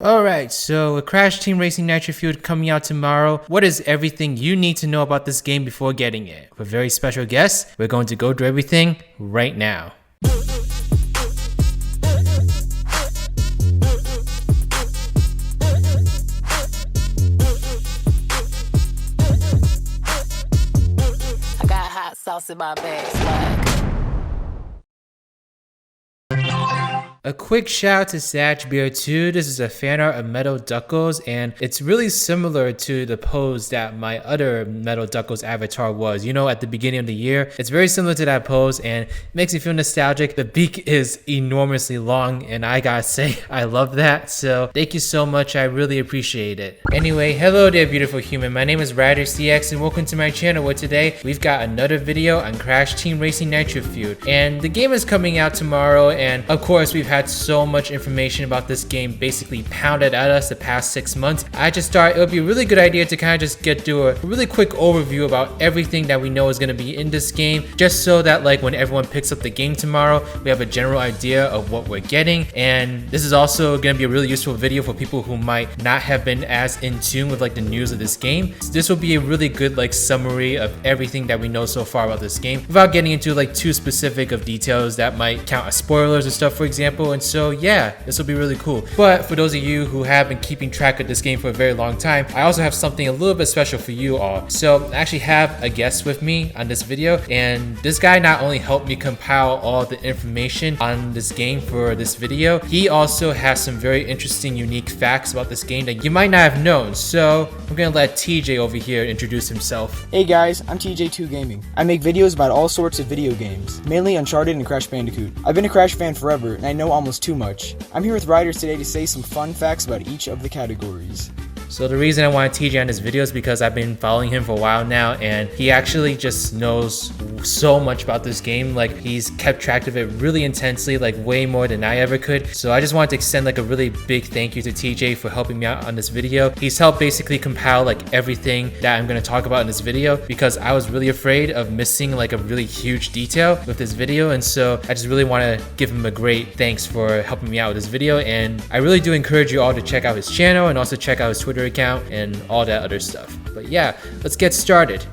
Alright, so with Crash Team Racing Nitro-Fueled coming out tomorrow, what is everything you need to know about this game before getting it? With a very special guest, we're going to go through everything right now. I got hot sauce in my bag, swag. A quick shout out to SatchBeer2. This is a fan art of Metal Duckles, and it's really similar to the pose that my other Metal Duckles avatar was. You know, at the beginning of the year, it's very similar to that pose, and it makes me feel nostalgic. The beak is enormously long, and I gotta say, I love that. So thank you so much. I really appreciate it. Anyway, hello there, beautiful human. My name is RidersDX, and welcome to my channel, where today we've got another video on Crash Team Racing Nitro-Fueled. And the game is coming out tomorrow, and of course, we've had so much information about this game basically pounded at us the past 6 months. I just thought it would be a really good idea to kind of just get through a really quick overview about everything that we know is going to be in this game, just so that like when everyone picks up the game tomorrow, we have a general idea of what we're getting. And this is also going to be a really useful video for people who might not have been as in tune with like the news of this game. So this will be a really good like summary of everything that we know so far about this game, without getting into like too specific of details that might count as spoilers or stuff, for example. And so yeah, this will be really cool. But for those of you who have been keeping track of this game for a very long time, I also have something a little bit special for you all. So I actually have a guest with me on this video, and this guy not only helped me compile all the information on this game for this video, he also has some very interesting, unique facts about this game that you might not have known. So I'm gonna let TJ over here introduce himself. Hey guys, I'm TJ2 Gaming. I make videos about all sorts of video games, mainly Uncharted and Crash Bandicoot. I've been a Crash fan forever, and I know almost too much. I'm here with Riders today to say some fun facts about each of the categories. So the reason I wanted TJ on this video is because I've been following him for a while now, and he actually just knows so much about this game. Like, he's kept track of it really intensely, like way more than I ever could. So I just wanted to extend like a really big thank you to TJ for helping me out on this video. He's helped basically compile like everything that I'm going to talk about in this video, because I was really afraid of missing like a really huge detail with this video. And so I just really want to give him a great thanks for helping me out with this video. And I really do encourage you all to check out his channel and also check out his Twitter account and all that other stuff. But yeah, let's get started.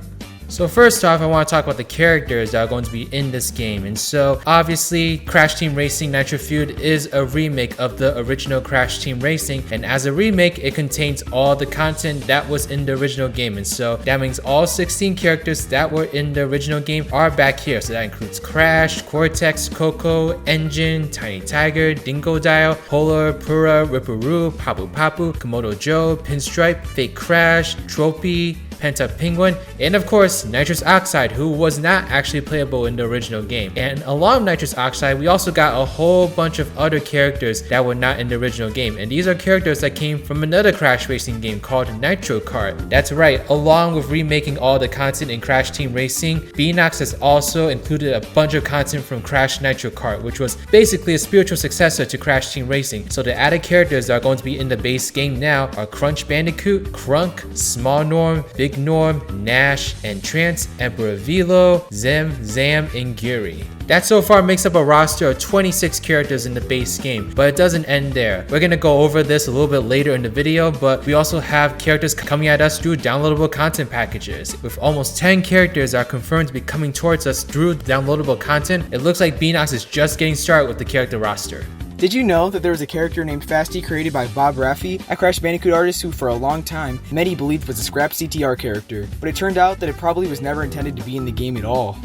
So first off, I want to talk about the characters that are going to be in this game. And so obviously Crash Team Racing Nitro-Fueled is a remake of the original Crash Team Racing, and as a remake it contains all the content that was in the original game. And so that means all 16 characters that were in the original game are back here. So that includes Crash, Cortex, Coco, Engine, Tiny Tiger, Dingodile, Polar, Pura, Ripperoo, Papu Papu, Komodo Joe, Pinstripe, Fake Crash, Tropy, Penta Penguin, and of course Nitrous Oxide, who was not actually playable in the original game. And along with Nitrous Oxide, we also got a whole bunch of other characters that were not in the original game, and these are characters that came from another Crash Racing game called Nitro Kart. That's right, along with remaking all the content in Crash Team Racing, Beanox has also included a bunch of content from Crash Nitro Kart, which was basically a spiritual successor to Crash Team Racing. So the added characters that are going to be in the base game now are Crunch Bandicoot, Crunk, Small Norm, Big Norm, Nash, and Trance, Emperor Velo, Zem, Zam, and Guri. That so far makes up a roster of 26 characters in the base game, but it doesn't end there. We're gonna go over this a little bit later in the video, but we also have characters coming at us through downloadable content packages. With almost 10 characters that are confirmed to be coming towards us through downloadable content, it looks like Beanox is just getting started with the character roster. Did you know that there was a character named Fasty created by Bob Raffi, a Crash Bandicoot artist who for a long time many believed was a scrap CTR character, but it turned out that it probably was never intended to be in the game at all.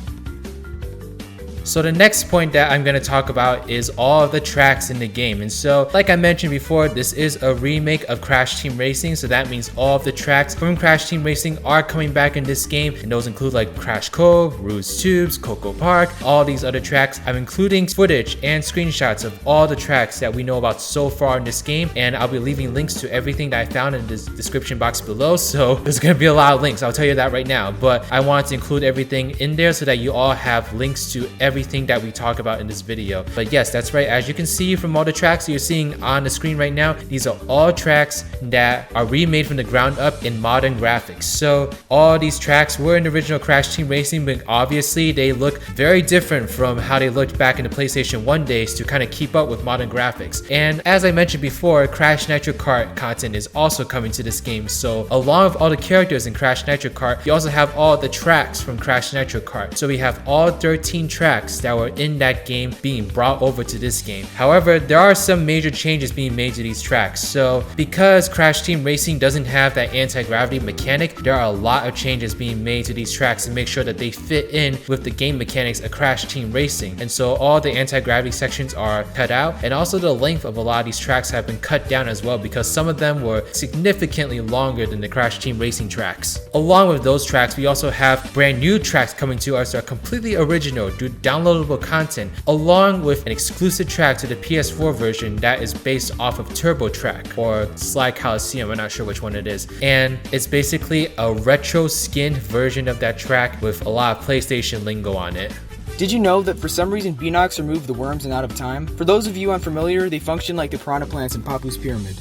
So the next point that I'm going to talk about is all of the tracks in the game. And so like I mentioned before, this is a remake of Crash Team Racing, so that means all of the tracks from Crash Team Racing are coming back in this game, and those include like Crash Cove, Rouge Tubes, Coco Park, all these other tracks. I'm including footage and screenshots of all the tracks that we know about so far in this game, and I'll be leaving links to everything that I found in the description box below. So there's going to be a lot of links, I'll tell you that right now, but I wanted to include everything in there so that you all have links to everything everything that we talk about in this video. But yes, that's right. As you can see from all the tracks you're seeing on the screen right now, these are all tracks that are remade from the ground up in modern graphics. So all these tracks were in the original Crash Team Racing, but obviously they look very different from how they looked back in the PlayStation 1 days to kind of keep up with modern graphics. And as I mentioned before, Crash Nitro Kart content is also coming to this game. So along with all the characters in Crash Nitro Kart, you also have all the tracks from Crash Nitro Kart. So we have all 13 tracks that were in that game being brought over to this game. However, there are some major changes being made to these tracks. So because Crash Team Racing doesn't have that anti-gravity mechanic, there are a lot of changes being made to these tracks to make sure that they fit in with the game mechanics of Crash Team Racing. And so all the anti-gravity sections are cut out, and also the length of a lot of these tracks have been cut down as well, because some of them were significantly longer than the Crash Team Racing tracks. Along with those tracks, we also have brand new tracks coming to us that are completely original, do downloadable content, along with an exclusive track to the PS4 version that is based off of Turbo Track or Sly Coliseum. I'm not sure which one it is. And it's basically a retro skinned version of that track with a lot of PlayStation lingo on it. Did you know that for some reason Beanox removed the worms in Out of Time? For those of you unfamiliar, they function like the piranha plants in Papu's Pyramid.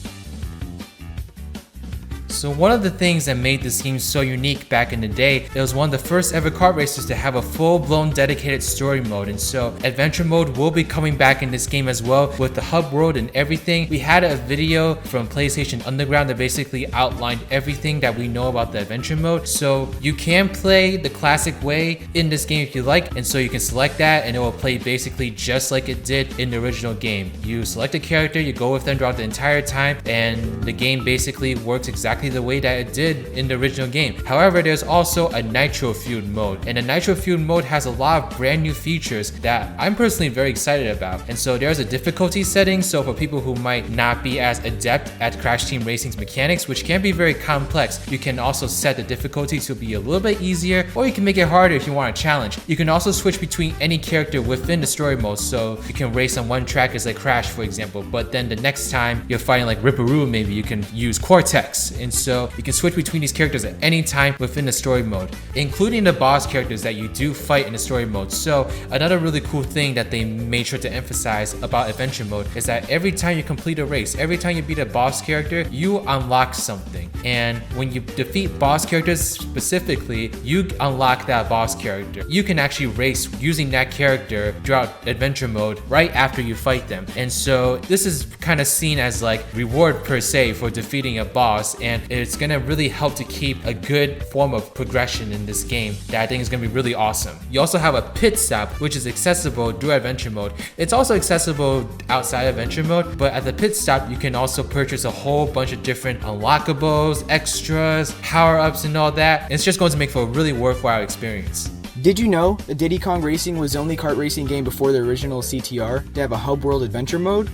So one of the things that made this game so unique back in the day, it was one of the first ever kart racers to have a full-blown dedicated story mode. And so adventure mode will be coming back in this game as well with the hub world and everything. We had a video from PlayStation Underground that basically outlined everything that we know about the adventure mode. So you can play the classic way in this game if you like, and so you can select that and it will play basically just like it did in the original game. You select a character, you go with them throughout the entire time, and the game basically works exactly the way that it did in the original game. However, there's also a Nitro-Fueled mode, and the Nitro-Fueled mode has a lot of brand new features that I'm personally very excited about. And so there's a difficulty setting, so for people who might not be as adept at Crash Team Racing's mechanics, which can be very complex, you can also set the difficulty to be a little bit easier, or you can make it harder if you want a challenge. You can also switch between any character within the story mode, so you can race on one track as like Crash, for example, but then the next time you're fighting like Ripperoo, maybe you can use Cortex. And so you can switch between these characters at any time within the story mode, including the boss characters that you do fight in the story mode. So another really cool thing that they made sure to emphasize about adventure mode is that every time you complete a race, every time you beat a boss character, you unlock something. And when you defeat boss characters specifically, you unlock that boss character. You can actually race using that character throughout adventure mode right after you fight them. And so this is kind of seen as like reward per se for defeating a boss, and it's gonna really help to keep a good form of progression in this game that I think is gonna be really awesome. You also have a pit stop, which is accessible through adventure mode. It's also accessible outside adventure mode, but at the pit stop you can also purchase a whole bunch of different unlockables, extras, power-ups and all that. And it's just going to make for a really worthwhile experience. Did you know that Diddy Kong Racing was the only kart racing game before the original CTR to have a hub world adventure mode?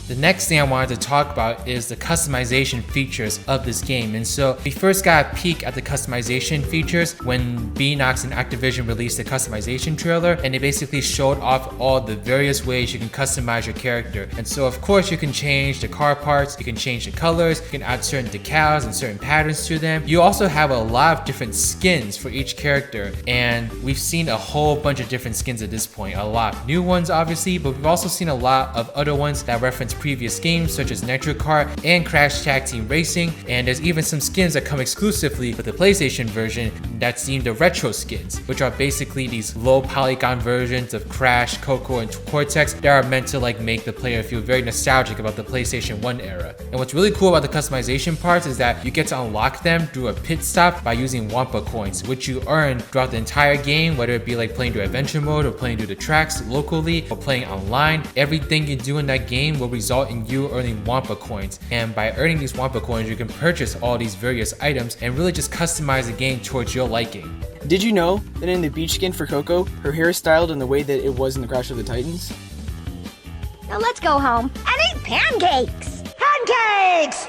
The next thing I wanted to talk about is the customization features of this game. And so we first got a peek at the customization features when Beanox and Activision released the customization trailer, and they basically showed off all the various ways you can customize your character. And so of course you can change the car parts, you can change the colors, you can add certain decals and certain patterns to them. You also have a lot of different skins for each character, and we've seen a whole bunch of different skins at this point. A lot of new ones obviously, but we've also seen a lot of other ones that reference previous games such as Nitro Kart and Crash Tag Team Racing, and there's even some skins that come exclusively with the PlayStation version that's deemed the retro skins, which are basically these low polygon versions of Crash, Coco, and Cortex that are meant to like make the player feel very nostalgic about the PlayStation 1 era. And what's really cool about the customization parts is that you get to unlock them through a pit stop by using Wampa coins, which you earn throughout the entire game, whether it be like playing through adventure mode or playing through the tracks locally or playing online. Everything you do in that game will result in you earning Wampa coins, and by earning these Wampa coins you can purchase all these various items and really just customize the game towards your liking. Did you know that in the beach skin for Coco, her hair is styled in the way that it was in the Crash of the Titans? Now let's go home and eat pancakes! Pancakes!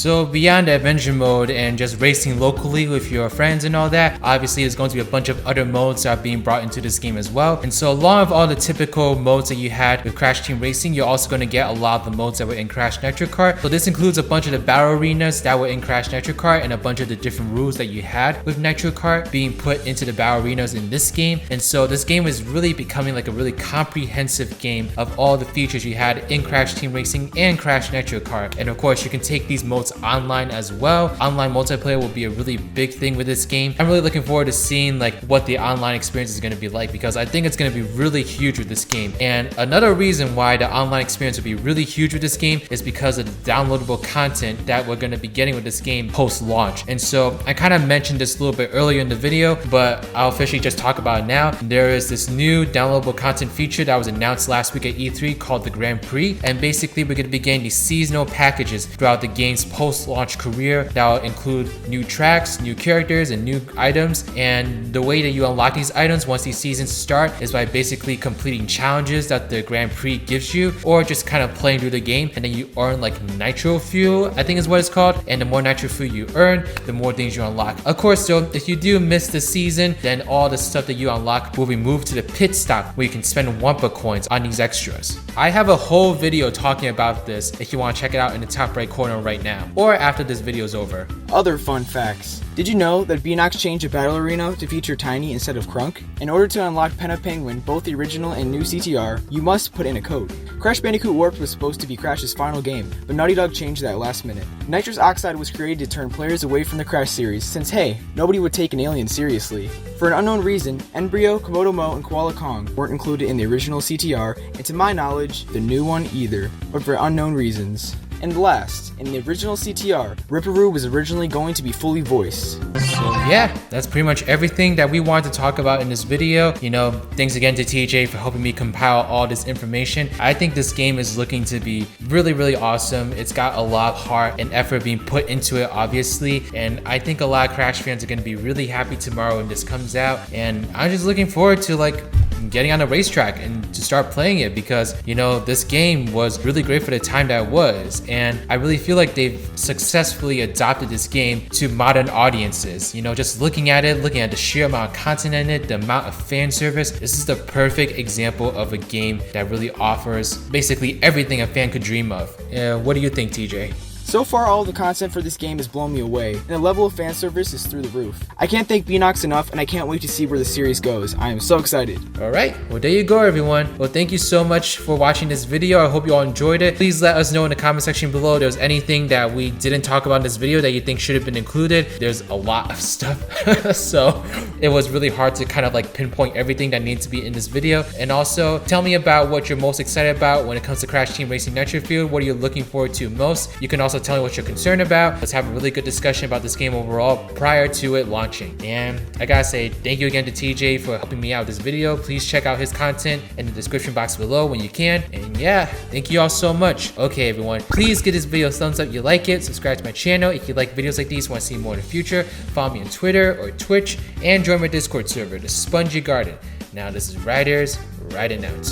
So beyond the adventure mode and just racing locally with your friends and all that, obviously there's going to be a bunch of other modes that are being brought into this game as well. And so along with all the typical modes that you had with Crash Team Racing, you're also going to get a lot of the modes that were in Crash Nitro-Kart. So this includes a bunch of the battle arenas that were in Crash Nitro-Kart and a bunch of the different rules that you had with Nitro-Kart being put into the battle arenas in this game. And so this game is really becoming like a really comprehensive game of all the features you had in Crash Team Racing and Crash Nitro-Kart. And of course, you can take these modes online as well. Online multiplayer will be a really big thing with this game. I'm really looking forward to seeing like what the online experience is going to be like, because I think it's going to be really huge with this game. And another reason why the online experience will be really huge with this game is because of the downloadable content that we're going to be getting with this game post-launch. And so I kind of mentioned this a little bit earlier in the video, but I'll officially just talk about it now. There is this new downloadable content feature that was announced last week at E3 called the Grand Prix, and basically we're going to be getting these seasonal packages throughout the game's post-launch career that will include new tracks, new characters, and new items. And the way that you unlock these items once these seasons start is by basically completing challenges that the Grand Prix gives you, or just kind of playing through the game, and then you earn like nitro fuel, I think is what it's called. And the more nitro fuel you earn, the more things you unlock. Of course, so if you do miss the season, then all the stuff that you unlock will be moved to the pit stop where you can spend Wumpa coins on these extras. I have a whole video talking about this if you want to check it out in the top right corner right now, or after this video is over. Other fun facts. Did you know that Beanox changed the battle arena to feature Tiny instead of Crunk? In order to unlock Pen of Penguin, both the original and new CTR, you must put in a code. Crash Bandicoot Warped was supposed to be Crash's final game, but Naughty Dog changed that last minute. Nitrous Oxide was created to turn players away from the Crash series, since hey, nobody would take an alien seriously. For an unknown reason, Embryo, Komodo Mo, and Koala Kong weren't included in the original CTR, and to my knowledge, the new one either, but for unknown reasons. And last, in the original CTR, Ripperoo was originally going to be fully voiced. So yeah, that's pretty much everything that we wanted to talk about in this video. You know, thanks again to TJ for helping me compile all this information. I think this game is looking to be really, really awesome. It's got a lot of heart and effort being put into it, obviously. And I think a lot of Crash fans are going to be really happy tomorrow when this comes out. And I'm just looking forward to like getting on a racetrack and to start playing it, because you know this game was really great for the time that it was, and I really feel like they've successfully adopted this game to modern audiences. You know, just looking at the sheer amount of content in it, the amount of fan service, this is the perfect example of a game that really offers basically everything a fan could dream of. What do you think, TJ? So far, all of the content for this game has blown me away, and the level of fan service is through the roof. I can't thank Beanox enough, and I can't wait to see where the series goes. I am so excited. Alright, well there you go everyone. Well, thank you so much for watching this video. I hope you all enjoyed it. Please let us know in the comment section below if there's anything that we didn't talk about in this video that you think should have been included. There's a lot of stuff, so it was really hard to kind of like pinpoint everything that needs to be in this video. And also, tell me about what you're most excited about when it comes to Crash Team Racing Nitro-Fueled. What are you looking forward to most? You can also tell me what you're concerned about. Let's have a really good discussion about this game overall prior to it launching. And I gotta say thank you again to TJ for helping me out with this video. Please check out his content in the description box below when you can. And yeah, thank you all so much. Okay everyone, please give this video a thumbs up if you like it. Subscribe to my channel if you like videos like these, want to see more in the future. Follow me on Twitter or Twitch, and join my Discord server, the Spongy Garden. Now this is Riders, riding out.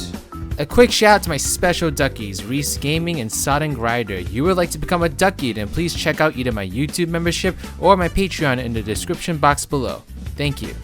A quick shout out to my special duckies, Reese Gaming and Sodden Grider. If you would like to become a ducky, then please check out either my YouTube membership or my Patreon in the description box below. Thank you.